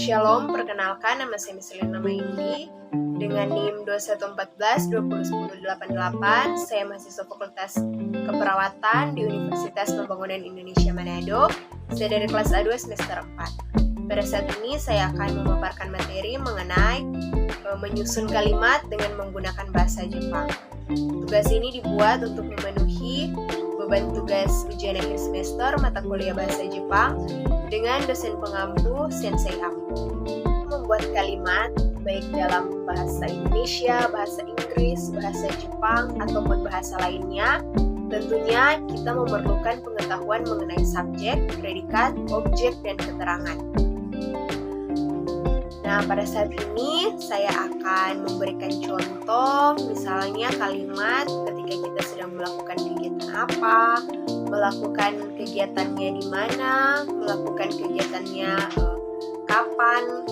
Shalom, perkenalkan nama saya Selena Maindi dengan NIM 2114-201088. Saya mahasiswa Fakultas Keperawatan di Universitas Pembangunan Indonesia Manado. Saya dari kelas A2 semester 4. Pada saat ini saya akan memaparkan materi mengenai menyusun kalimat dengan menggunakan bahasa Jepang. Tugas ini dibuat untuk memenuhi beban tugas ujian akhir semester mata kuliah bahasa Jepang dengan dosen pengampu Sensei Ampu. Membuat kalimat baik dalam bahasa Indonesia, bahasa Inggris, bahasa Jepang, ataupun bahasa lainnya, tentunya kita memerlukan pengetahuan mengenai subjek, predikat, objek, dan keterangan. Nah, pada saat ini saya akan memberikan contoh, misalnya kalimat ketika kita sedang melakukan kegiatan apa, melakukan kegiatannya di mana, melakukan kegiatannya kapan,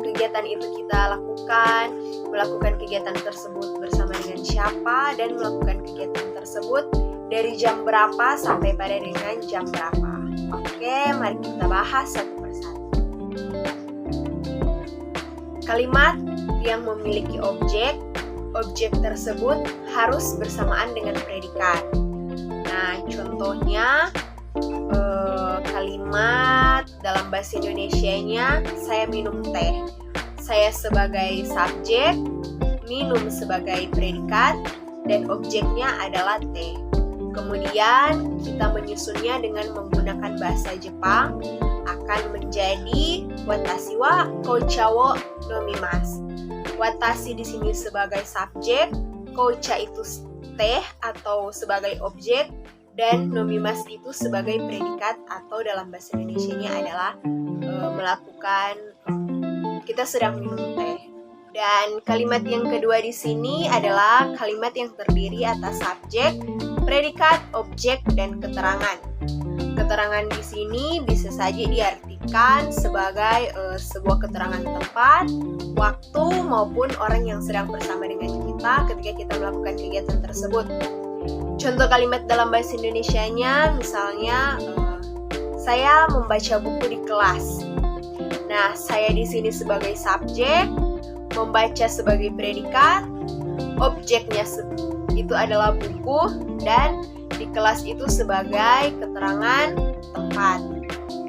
kegiatan itu kita lakukan, melakukan kegiatan tersebut bersama dengan siapa, dan melakukan kegiatan tersebut dari jam berapa sampai pada dengan jam berapa. Oke, mari kita bahas satu persatu. Kalimat yang memiliki objek tersebut harus bersamaan dengan predikat. Nah, contohnya kalimat dalam bahasa Indonesianya, saya minum teh. Saya sebagai subjek, minum sebagai predikat, dan objeknya adalah teh. Kemudian kita menyusunnya dengan menggunakan bahasa Jepang akan menjadi watashi wa koucha wo nomimasu. Watashi di sini sebagai subjek, koucha itu teh atau sebagai objek, dan nomimasu itu sebagai predikat atau dalam bahasa Indonesianya adalah melakukan kita sedang minum teh. Dan kalimat yang kedua di sini adalah kalimat yang terdiri atas subjek, predikat, objek, dan keterangan. Keterangan di sini bisa saja diartikan sebagai sebuah keterangan tempat, waktu, maupun orang yang sedang bersama dengan kita ketika kita melakukan kegiatan tersebut. Contoh kalimat dalam bahasa Indonesianya, misalnya saya membaca buku di kelas. Nah, saya di sini sebagai subjek, membaca sebagai predikat, objeknya itu adalah buku, dan di kelas itu sebagai keterangan tempat.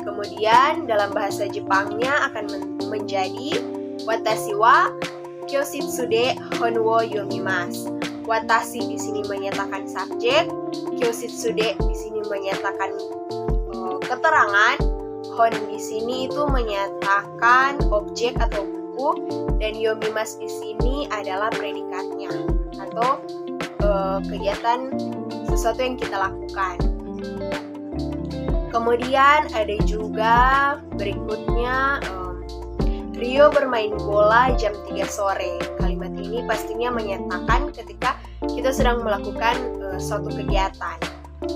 Kemudian dalam bahasa Jepangnya akan menjadi watashi wa kyoshitsude hon wo yomimasu. Watashi di sini menyatakan subjek, kyoshitsude di sini menyatakan keterangan, hon di sini itu menyatakan objek atau buku, dan yomimasu di sini adalah predikatnya atau kegiatan sesuatu yang kita lakukan. Kemudian ada juga berikutnya Rio bermain bola jam 3 sore. Kalimat ini pastinya menyatakan ketika kita sedang melakukan suatu kegiatan.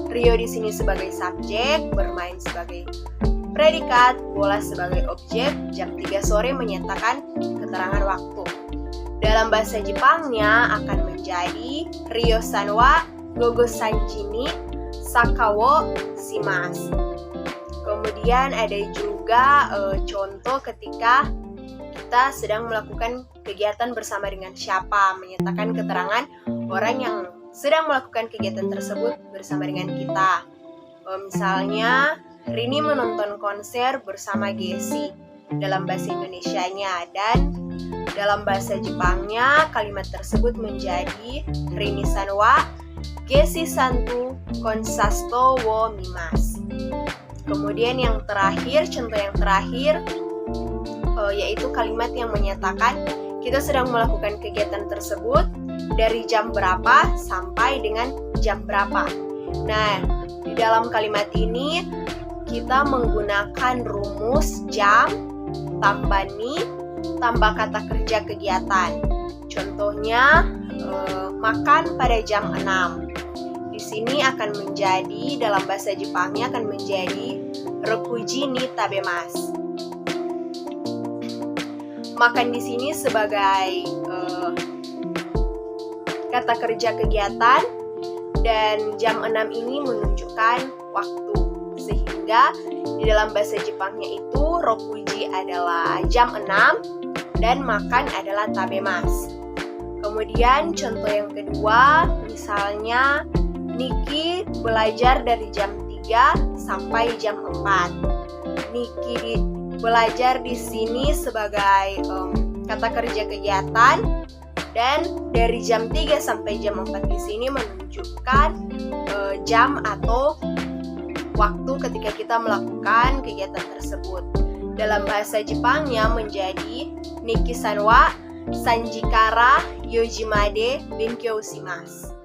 Rio di sini sebagai subjek, bermain sebagai predikat, bola sebagai objek, jam 3 sore menyatakan keterangan waktu. Dalam bahasa Jepangnya akan menjadi Rio-san wa gogo sanji ni saka wo shimasu. Kemudian ada juga contoh ketika kita sedang melakukan kegiatan bersama dengan siapa, menyatakan keterangan orang yang sedang melakukan kegiatan tersebut bersama dengan kita. Misalnya Rini menonton konser bersama Gesi dalam bahasa Indonesianya, dan dalam bahasa Jepangnya kalimat tersebut menjadi Rini-san wa Gesi-san to konsasto wo mimasu. Kemudian yang terakhir, contoh yang terakhir yaitu kalimat yang menyatakan kita sedang melakukan kegiatan tersebut dari jam berapa sampai dengan jam berapa. Nah, di dalam kalimat ini kita menggunakan rumus jam tambah ni tambah kata kerja kegiatan. Contohnya makan pada jam 6. Di sini akan menjadi dalam bahasa Jepangnya akan menjadi rokuji ni tabemasu. Makan di sini sebagai kata kerja kegiatan, dan jam 6 ini menunjukkan waktu, sehingga sehingga di dalam bahasa Jepangnya itu rokuji adalah jam 6 dan makan adalah tabemasu. Kemudian contoh yang kedua, misalnya Niki belajar dari jam 3 sampai jam 4. Niki belajar di sini sebagai kata kerja kegiatan, dan dari jam 3 sampai jam 4 di sini menunjukkan jam atau waktu ketika kita melakukan kegiatan tersebut. Dalam bahasa Jepangnya menjadi Niki-san wa 3 時から4時まで benkyou shimasu.